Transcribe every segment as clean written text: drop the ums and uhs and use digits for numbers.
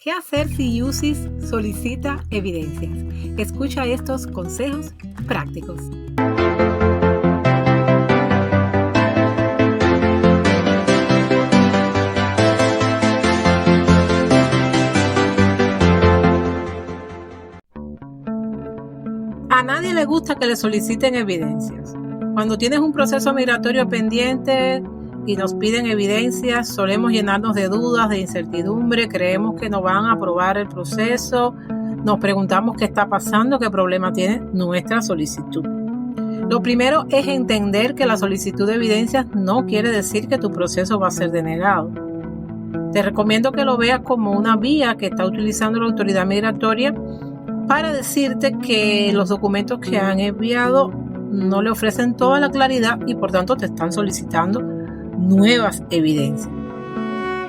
¿Qué hacer si UCIS solicita evidencias? Escucha estos consejos prácticos. A nadie le gusta que le soliciten evidencias. Cuando tienes un proceso migratorio pendiente y nos piden evidencias, solemos llenarnos de dudas, de incertidumbre, creemos que no van a aprobar el proceso, nos preguntamos qué está pasando, qué problema tiene nuestra solicitud. Lo primero es entender que la solicitud de evidencias no quiere decir que tu proceso va a ser denegado. Te recomiendo que lo veas como una vía que está utilizando la autoridad migratoria para decirte que los documentos que han enviado no le ofrecen toda la claridad y por tanto te están solicitando nuevas evidencias.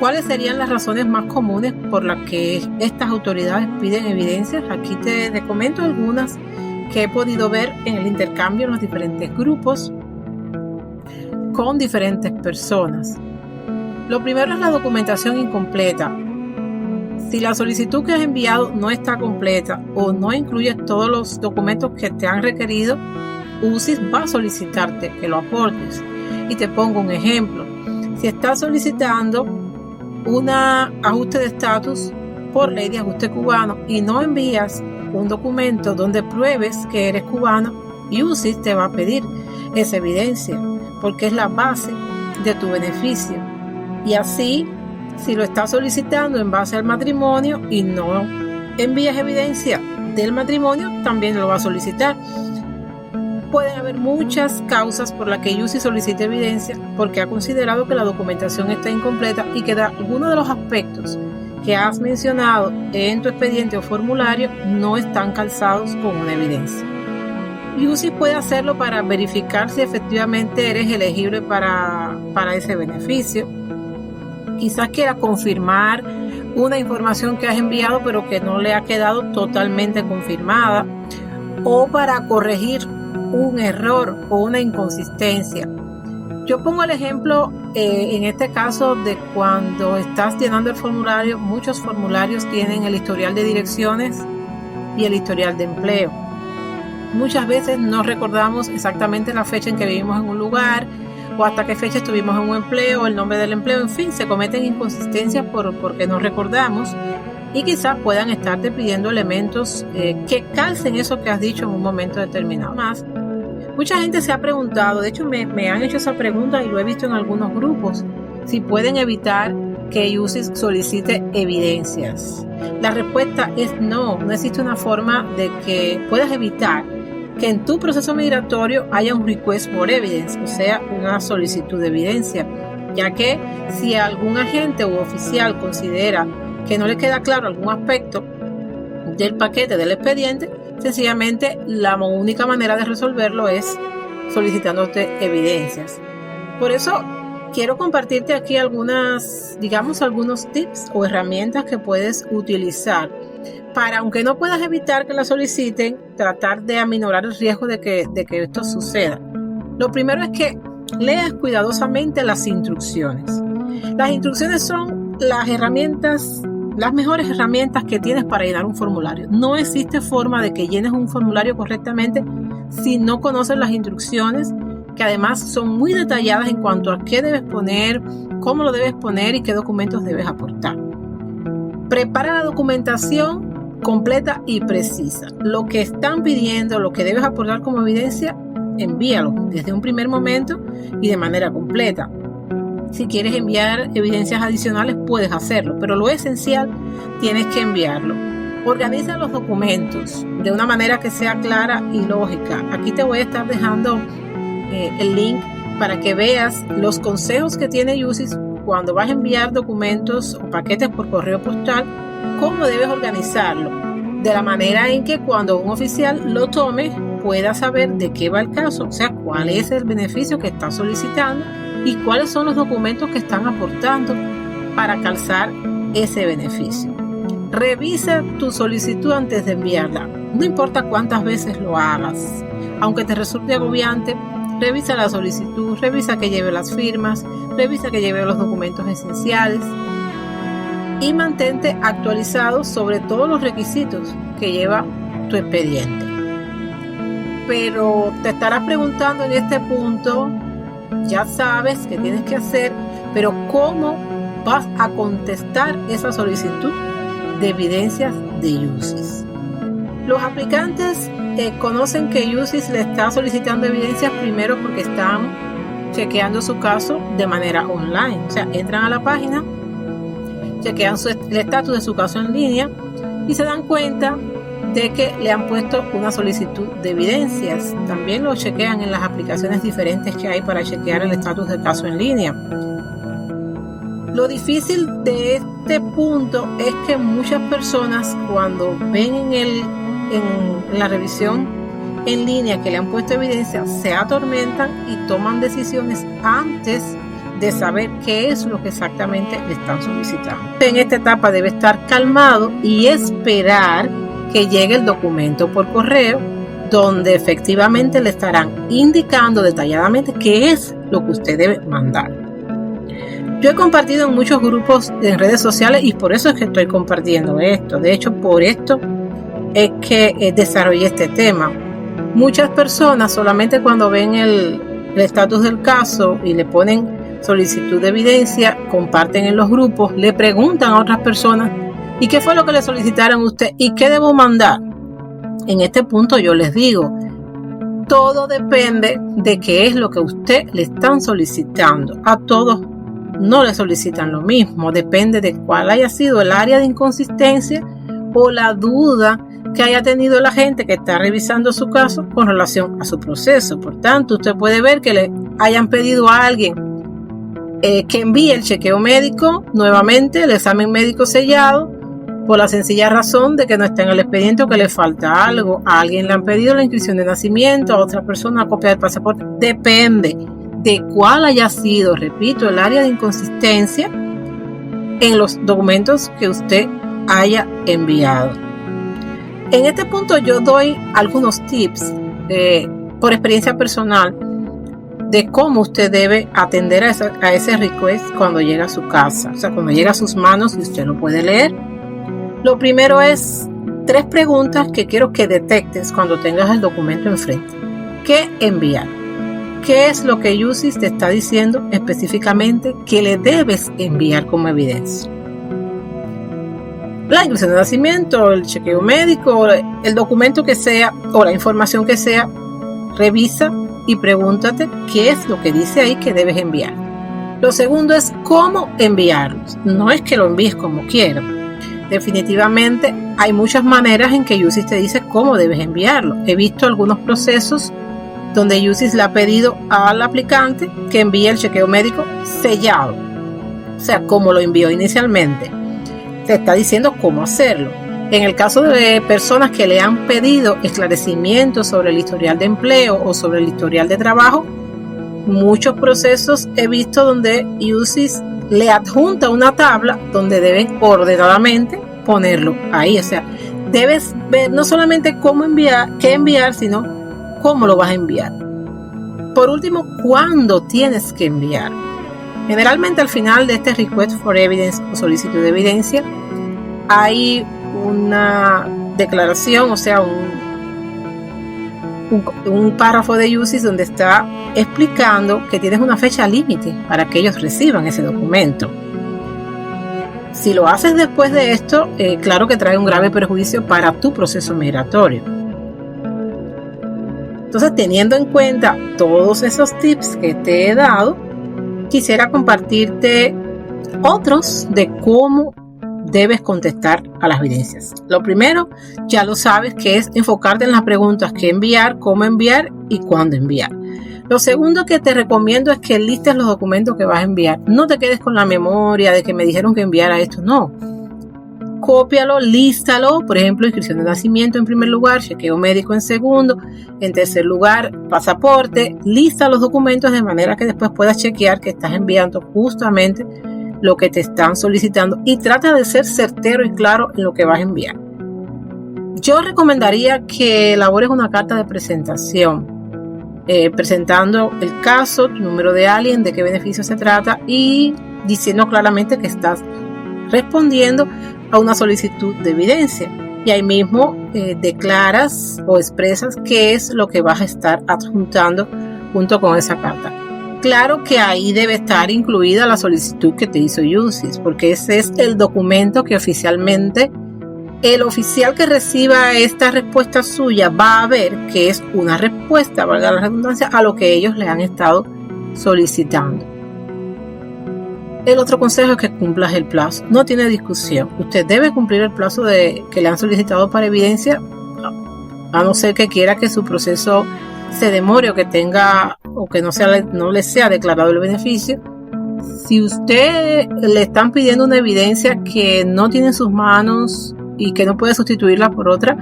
¿Cuáles serían las razones más comunes por las que estas autoridades piden evidencias? Aquí te comento algunas que he podido ver en el intercambio en los diferentes grupos con diferentes personas. Lo primero es la documentación incompleta. Si la solicitud que has enviado no está completa o no incluye todos los documentos que te han requerido, UCIS va a solicitarte que lo aportes. Y te pongo un ejemplo. Si estás solicitando un ajuste de estatus por ley de ajuste cubano y no envías un documento donde pruebes que eres cubano, UCIS te va a pedir esa evidencia porque es la base de tu beneficio. Y así, si lo estás solicitando en base al matrimonio y no envías evidencia del matrimonio, también lo va a solicitar. Pueden haber muchas causas por las que UCIS solicite evidencia porque ha considerado que la documentación está incompleta y que algunos de los aspectos que has mencionado en tu expediente o formulario no están calzados con una evidencia. UCIS puede hacerlo para verificar si efectivamente eres elegible para ese beneficio. Quizás quiera confirmar una información que has enviado pero que no le ha quedado totalmente confirmada, o para corregir un error o una inconsistencia. Yo pongo el ejemplo en este caso de cuando estás llenando el formulario. Muchos formularios tienen el historial de direcciones y el historial de empleo. Muchas veces no recordamos exactamente la fecha en que vivimos en un lugar o hasta qué fecha estuvimos en un empleo, el nombre del empleo, en fin, se cometen inconsistencias porque no recordamos y quizás puedan estarte pidiendo elementos que calcen eso que has dicho en un momento determinado. Más, mucha gente se ha preguntado, de hecho me han hecho esa pregunta y lo he visto en algunos grupos, si pueden evitar que UCIS solicite evidencias. La respuesta es no existe una forma de que puedas evitar que en tu proceso migratorio haya un request for evidence, o sea, una solicitud de evidencia, ya que si algún agente u oficial considera que no le queda claro algún aspecto del paquete del expediente, sencillamente la única manera de resolverlo es solicitándote evidencias. Por eso quiero compartirte aquí algunos tips o herramientas que puedes utilizar para, aunque no puedas evitar que la soliciten, tratar de aminorar el riesgo de que esto suceda. Lo primero es que leas cuidadosamente las instrucciones. Las instrucciones son las mejores herramientas que tienes para llenar un formulario. No existe forma de que llenes un formulario correctamente si no conoces las instrucciones, que además son muy detalladas en cuanto a qué debes poner, cómo lo debes poner y qué documentos debes aportar. Prepara la documentación completa y precisa. Lo que están pidiendo, lo que debes aportar como evidencia, envíalo desde un primer momento y de manera completa. Si quieres enviar evidencias adicionales, puedes hacerlo, pero lo esencial tienes que enviarlo. Organiza los documentos de una manera que sea clara y lógica. Aquí te voy a estar dejando el link para que veas los consejos que tiene UCIS cuando vas a enviar documentos o paquetes por correo postal, cómo debes organizarlo, de la manera en que cuando un oficial lo tome pueda saber de qué va el caso, o sea, cuál es el beneficio que está solicitando y cuáles son los documentos que están aportando para calzar ese beneficio. Revisa tu solicitud antes de enviarla. No importa cuántas veces lo hagas, aunque te resulte agobiante, revisa la solicitud, revisa que lleve las firmas, revisa que lleve los documentos esenciales. y mantente actualizado sobre todos los requisitos que lleva tu expediente. Pero te estarás preguntando en este punto, ya sabes qué tienes que hacer, pero ¿cómo vas a contestar esa solicitud de evidencias de UCIS? Los aplicantes conocen que UCIS le está solicitando evidencias primero porque están chequeando su caso de manera online. O sea, entran a la página, chequean el estatus de su caso en línea y se dan cuenta de que le han puesto una solicitud de evidencias. También lo chequean en las aplicaciones diferentes que hay para chequear el estatus del caso en línea. Lo difícil de este punto es que muchas personas, cuando ven en la revisión en línea que le han puesto evidencia, se atormentan y toman decisiones antes de saber qué es lo que exactamente le están solicitando. En esta etapa debe estar calmado y esperar que llegue el documento por correo, donde efectivamente le estarán indicando detalladamente qué es lo que usted debe mandar. Yo he compartido en muchos grupos en redes sociales y por eso es que estoy compartiendo esto. De hecho, por esto es que desarrollé este tema. Muchas personas solamente cuando ven el estatus del caso y le ponen solicitud de evidencia, comparten en los grupos, le preguntan a otras personas ¿y qué fue lo que le solicitaron a usted? ¿Y qué debo mandar? En este punto yo les digo, todo depende de qué es lo que usted le están solicitando. A todos no le solicitan lo mismo, depende de cuál haya sido el área de inconsistencia o la duda que haya tenido la gente que está revisando su caso con relación a su proceso. Por tanto, usted puede ver que le hayan pedido a alguien que envíe el chequeo médico, nuevamente el examen médico sellado, por la sencilla razón de que no está en el expediente o que le falta algo. A alguien le han pedido la inscripción de nacimiento, a otra persona copia del pasaporte. Depende de cuál haya sido, repito, el área de inconsistencia en los documentos que usted haya enviado. En este punto yo doy algunos tips por experiencia personal de cómo usted debe atender a ese request cuando llega a su casa, o sea, cuando llega a sus manos y usted lo puede leer. Lo primero es 3 preguntas que quiero que detectes cuando tengas el documento enfrente. ¿Qué enviar? ¿Qué es lo que UCIS te está diciendo específicamente que le debes enviar como evidencia? La inscripción de nacimiento, el chequeo médico, el documento que sea o la información que sea, revisa y pregúntate qué es lo que dice ahí que debes enviar. Lo segundo es cómo enviarlos. No es que lo envíes como quieras. Definitivamente hay muchas maneras en que UCIS te dice cómo debes enviarlo. He visto algunos procesos donde UCIS le ha pedido al aplicante que envíe el chequeo médico sellado, o sea, como lo envió inicialmente. Te está diciendo cómo hacerlo. En el caso de personas que le han pedido esclarecimientos sobre el historial de empleo o sobre el historial de trabajo, muchos procesos he visto donde UCIS le adjunta una tabla donde deben ordenadamente ponerlo ahí. O sea, debes ver no solamente cómo enviar, qué enviar, sino cómo lo vas a enviar. Por último, ¿cuándo tienes que enviar? Generalmente al final de este request for evidence o solicitud de evidencia hay una declaración, o sea, un párrafo de UCIS donde está explicando que tienes una fecha límite para que ellos reciban ese documento. Si lo haces después de esto, claro que trae un grave perjuicio para tu proceso migratorio. Entonces, teniendo en cuenta todos esos tips que te he dado, quisiera compartirte otros de cómo debes contestar a las evidencias. Lo primero, ya lo sabes, que es enfocarte en las preguntas: qué enviar, cómo enviar y cuándo enviar. Lo segundo que te recomiendo es que listes los documentos que vas a enviar. No te quedes con la memoria de que me dijeron que enviara esto, no. Cópialo, lístalo, por ejemplo, inscripción de nacimiento en primer lugar, chequeo médico en segundo, en tercer lugar, pasaporte. Lista los documentos de manera que después puedas chequear que estás enviando justamente lo que te están solicitando y trata de ser certero y claro en lo que vas a enviar. Yo recomendaría que elabores una carta de presentación, presentando el caso, tu número de alien, de qué beneficio se trata y diciendo claramente que estás respondiendo a una solicitud de evidencia. Y ahí mismo declaras o expresas qué es lo que vas a estar adjuntando junto con esa carta. Claro que ahí debe estar incluida la solicitud que te hizo UCIS, porque ese es el documento que oficialmente el oficial que reciba esta respuesta suya va a ver que es una respuesta, valga la redundancia, a lo que ellos le han estado solicitando. El otro consejo es que cumplas el plazo. No tiene discusión. Usted debe cumplir el plazo que le han solicitado para evidencia, a no ser que quiera que su proceso se demore o que tenga o que no le sea declarado el beneficio. Si usted le están pidiendo una evidencia que no tiene en sus manos y que no puede sustituirla por otra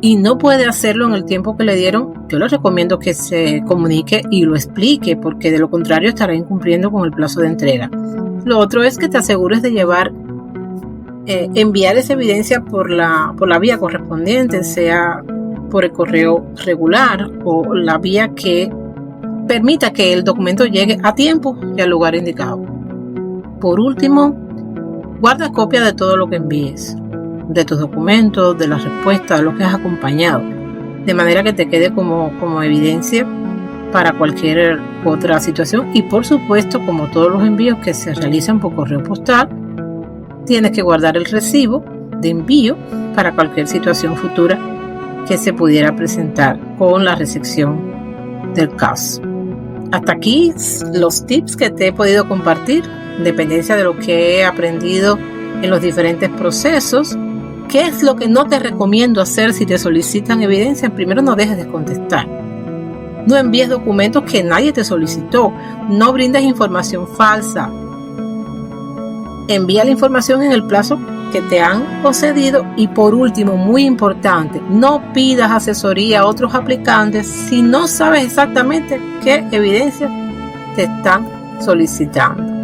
y no puede hacerlo en el tiempo que le dieron, yo le recomiendo que se comunique y lo explique, porque de lo contrario estará incumpliendo con el plazo de entrega. Lo otro es que te asegures de enviar esa evidencia por la vía correspondiente, sea por el correo regular o la vía que permita que el documento llegue a tiempo y al lugar indicado. Por último, guarda copia de todo lo que envíes, de tus documentos, de las respuestas, de lo que has acompañado, de manera que te quede como evidencia para cualquier otra situación. Y por supuesto, como todos los envíos que se realizan por correo postal, tienes que guardar el recibo de envío para cualquier situación futura que se pudiera presentar con la recepción del caso. Hasta aquí los tips que te he podido compartir, en dependencia de lo que he aprendido en los diferentes procesos. ¿Qué es lo que no te recomiendo hacer si te solicitan evidencia? Primero, no dejes de contestar. No envíes documentos que nadie te solicitó. No brindes información falsa. Envía la información en el plazo que te han concedido. Y por último, muy importante, no pidas asesoría a otros aplicantes si no sabes exactamente qué evidencia te están solicitando.